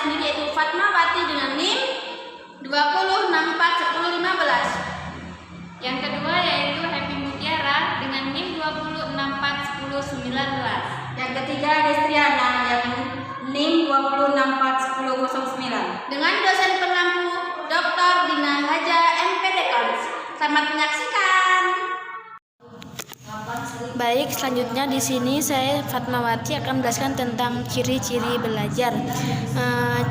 sendiri yaitu Fatmawati dengan NIM 20641015. Yang kedua yaitu Happy Mutiara dengan NIM 20641019. Yang ketiga Destriana yang NIM 20641009. Dengan dosen pengampu Dr. Dina Haja MPD Kons. Selamat menyaksikan. Baik, selanjutnya di sini saya Fatmawati akan menjelaskan tentang ciri-ciri belajar.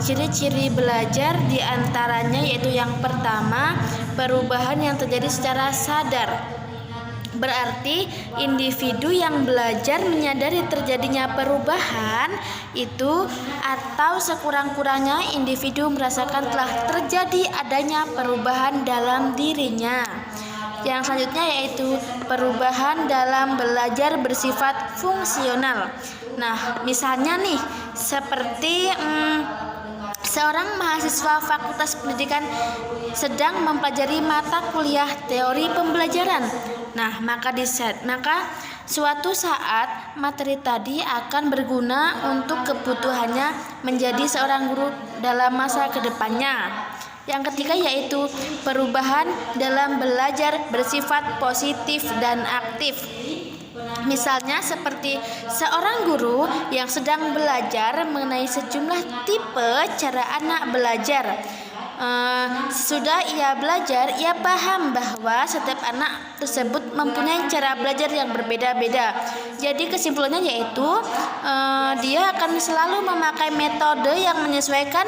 Ciri-ciri belajar diantaranya yaitu yang pertama, perubahan yang terjadi secara sadar. Berarti individu yang belajar menyadari terjadinya perubahan itu atau sekurang-kurangnya individu merasakan telah terjadi adanya perubahan dalam dirinya. Yang selanjutnya yaitu perubahan dalam belajar bersifat fungsional. Nah, misalnya nih seperti seorang mahasiswa Fakultas Pendidikan sedang mempelajari mata kuliah teori pembelajaran. Nah, maka suatu saat materi tadi akan berguna untuk kebutuhannya menjadi seorang guru dalam masa kedepannya. Yang ketiga yaitu perubahan dalam belajar bersifat positif dan aktif. Misalnya seperti seorang guru yang sedang belajar mengenai sejumlah tipe cara anak belajar. Sesudah ia belajar, ia paham bahwa setiap anak tersebut mempunyai cara belajar yang berbeda-beda. Jadi kesimpulannya yaitu dia akan selalu memakai metode yang menyesuaikan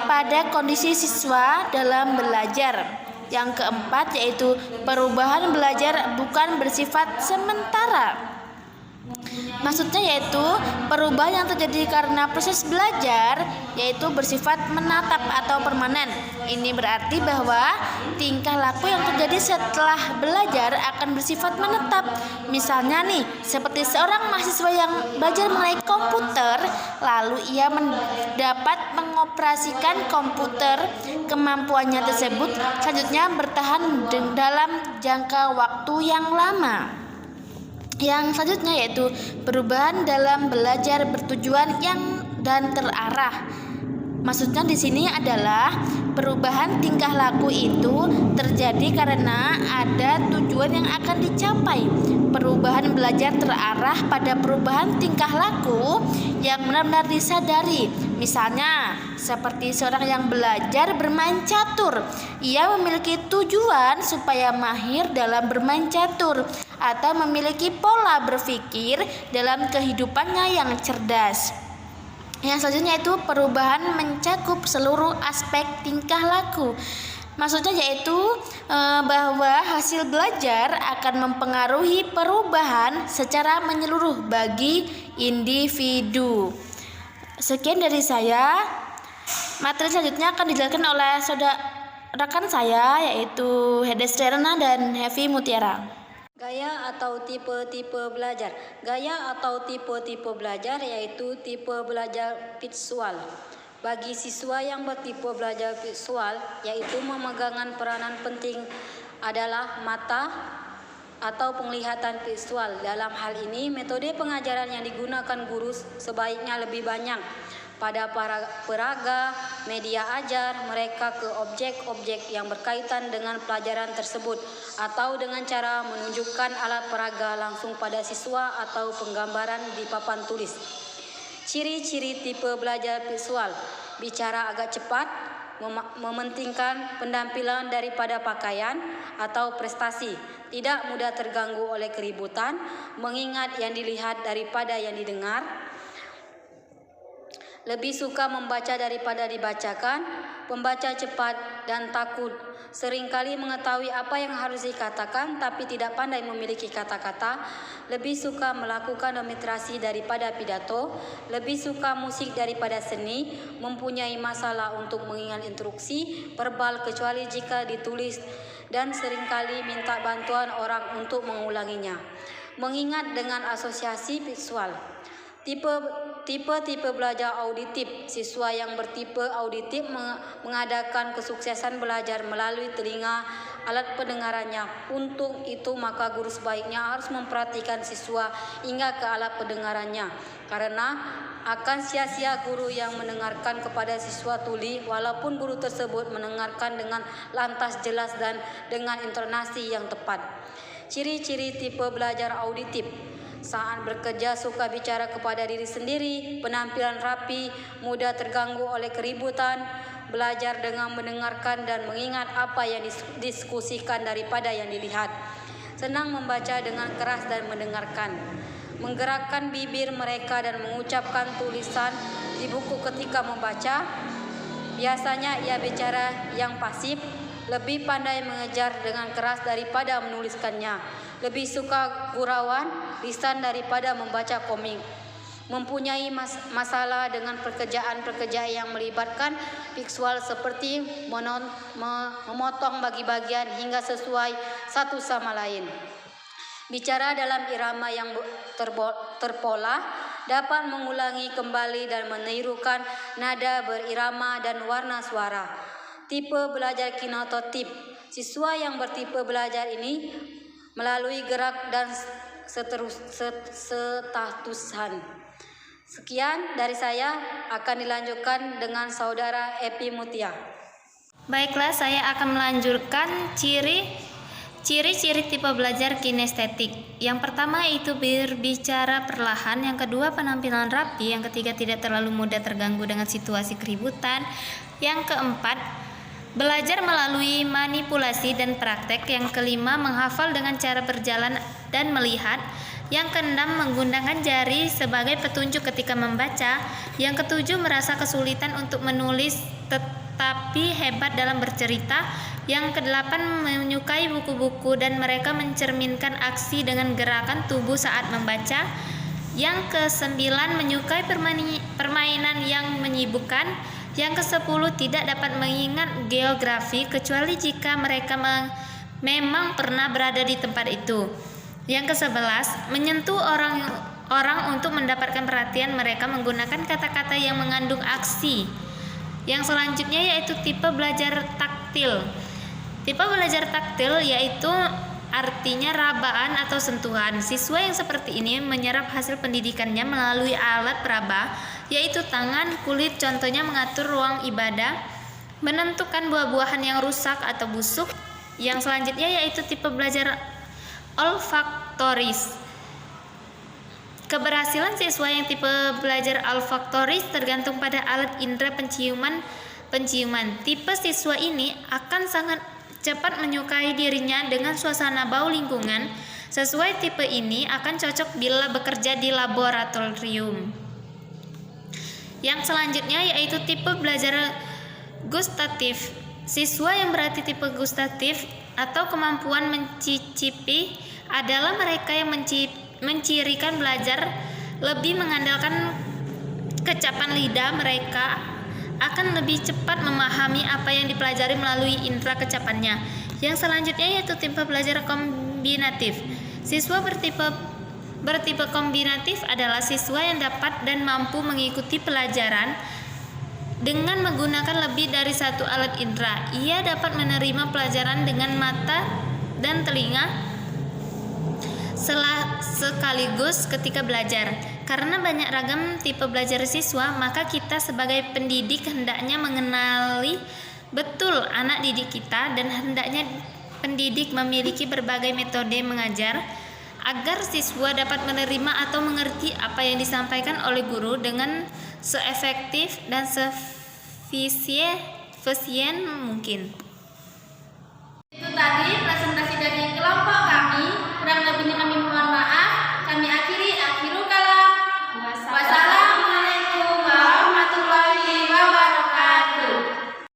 pada kondisi siswa dalam belajar. Yang keempat yaitu perubahan belajar bukan bersifat sementara. Maksudnya yaitu perubahan yang terjadi karena proses belajar yaitu bersifat menatap atau permanen. Ini berarti bahwa tingkah laku yang terjadi setelah belajar akan bersifat menetap. Misalnya nih, seperti seorang mahasiswa yang belajar mengenai komputer, lalu ia dapat mengoperasikan komputer, kemampuannya tersebut selanjutnya bertahan dalam jangka waktu yang lama. Yang selanjutnya yaitu perubahan dalam belajar bertujuan dan terarah. Maksudnya di sini adalah perubahan tingkah laku itu terjadi karena ada tujuan yang akan dicapai. Perubahan belajar terarah pada perubahan tingkah laku yang benar-benar disadari. Misalnya seperti seorang yang belajar bermain catur. Ia memiliki tujuan supaya mahir dalam bermain catur atau memiliki pola berpikir dalam kehidupannya yang cerdas. Yang selanjutnya itu perubahan mencakup seluruh aspek tingkah laku. Maksudnya yaitu bahwa hasil belajar akan mempengaruhi perubahan secara menyeluruh bagi individu. Sekian dari saya. Materi selanjutnya akan dijelaskan oleh rekan saya yaitu Destriana dan Happy Mutiara. Gaya atau tipe-tipe belajar. Gaya atau tipe-tipe belajar yaitu tipe belajar visual. Bagi siswa yang bertipe belajar visual, yaitu memegang peranan penting adalah mata atau penglihatan visual. Dalam hal ini, metode pengajaran yang digunakan guru sebaiknya lebih banyak pada peraga media ajar mereka ke objek-objek yang berkaitan dengan pelajaran tersebut atau dengan cara menunjukkan alat peraga langsung pada siswa atau penggambaran di papan tulis. Ciri-ciri tipe belajar visual: bicara agak cepat, mementingkan penampilan daripada pakaian atau prestasi, tidak mudah terganggu oleh keributan, mengingat yang dilihat daripada yang didengar, lebih suka membaca daripada dibacakan, pembaca cepat dan takut, seringkali mengetahui apa yang harus dikatakan tapi tidak pandai memiliki kata-kata, lebih suka melakukan demonstrasi daripada pidato, lebih suka musik daripada seni, mempunyai masalah untuk mengingat instruksi verbal kecuali jika ditulis, dan seringkali minta bantuan orang untuk mengulanginya. Mengingat dengan asosiasi visual. Tipe belajar auditif. Siswa yang bertipe auditif mengadakan kesuksesan belajar melalui telinga alat pendengarannya. Untuk itu maka guru sebaiknya harus memperhatikan siswa hingga ke alat pendengarannya, karena akan sia-sia guru yang mendengarkan kepada siswa tuli walaupun guru tersebut mendengarkan dengan lantas, jelas, dan dengan intonasi yang tepat. Ciri-ciri tipe belajar auditif: saat bekerja suka bicara kepada diri sendiri, penampilan rapi, mudah terganggu oleh keributan, belajar dengan mendengarkan dan mengingat apa yang didiskusikan daripada yang dilihat, senang membaca dengan keras dan mendengarkan, menggerakkan bibir mereka dan mengucapkan tulisan di buku ketika membaca. Biasanya ia bicara yang pasif, lebih pandai mengejar dengan keras daripada menuliskannya, lebih suka gurauan lisan daripada membaca komik, mempunyai masalah dengan pekerjaan-pekerjaan yang melibatkan visual seperti memotong bagi-bagian hingga sesuai satu sama lain. Bicara dalam irama yang terpola, dapat mengulangi kembali dan menirukan nada berirama dan warna suara. Tipe belajar kinetotip. Siswa yang bertipe belajar ini melalui gerak dan statusan. Sekian dari saya, akan dilanjutkan dengan saudara Epi Mutia. Baiklah, saya akan melanjutkan ciri-ciri tipe belajar kinestetik. Yang pertama itu berbicara perlahan, yang kedua penampilan rapi, yang ketiga tidak terlalu mudah terganggu dengan situasi keributan, yang keempat belajar melalui manipulasi dan praktek, yang kelima menghafal dengan cara berjalan dan melihat, yang keenam menggunakan jari sebagai petunjuk ketika membaca, yang ketujuh merasa kesulitan untuk menulis tetapi hebat dalam bercerita, yang kedelapan menyukai buku-buku dan mereka mencerminkan aksi dengan gerakan tubuh saat membaca, yang kesembilan menyukai permainan yang menyibukkan, yang ke-10 tidak dapat mengingat geografi kecuali jika mereka memang pernah berada di tempat itu. Yang ke-11 menyentuh orang untuk mendapatkan perhatian mereka menggunakan kata-kata yang mengandung aksi. Yang selanjutnya yaitu tipe belajar taktil. Tipe belajar taktil yaitu artinya rabaan atau sentuhan. Siswa yang seperti ini menyerap hasil pendidikannya melalui alat peraba, yaitu tangan, kulit, contohnya mengatur ruang ibadah, menentukan buah-buahan yang rusak atau busuk. Yang selanjutnya yaitu tipe belajar olfaktoris. Keberhasilan siswa yang tipe belajar olfaktoris tergantung pada alat indera penciuman. Tipe siswa ini akan sangat cepat menyukai dirinya dengan suasana bau lingkungan. Sesuai tipe ini akan cocok bila bekerja di laboratorium. Yang selanjutnya yaitu tipe belajar gustatif. Siswa yang berarti tipe gustatif atau kemampuan mencicipi adalah mereka yang mencirikan belajar lebih mengandalkan kecapan lidah. Mereka akan lebih cepat memahami apa yang dipelajari melalui indera kecapannya. Yang selanjutnya yaitu tipe belajar kombinatif. Siswa bertipe kombinatif adalah siswa yang dapat dan mampu mengikuti pelajaran dengan menggunakan lebih dari satu alat indera. Ia dapat menerima pelajaran dengan mata dan telinga sekaligus ketika belajar. Karena banyak ragam tipe belajar siswa, maka kita sebagai pendidik hendaknya mengenali betul anak didik kita dan hendaknya pendidik memiliki berbagai metode mengajar agar siswa dapat menerima atau mengerti apa yang disampaikan oleh guru dengan seefektif dan sefisien mungkin. Itu tadi presentasi dari kelompok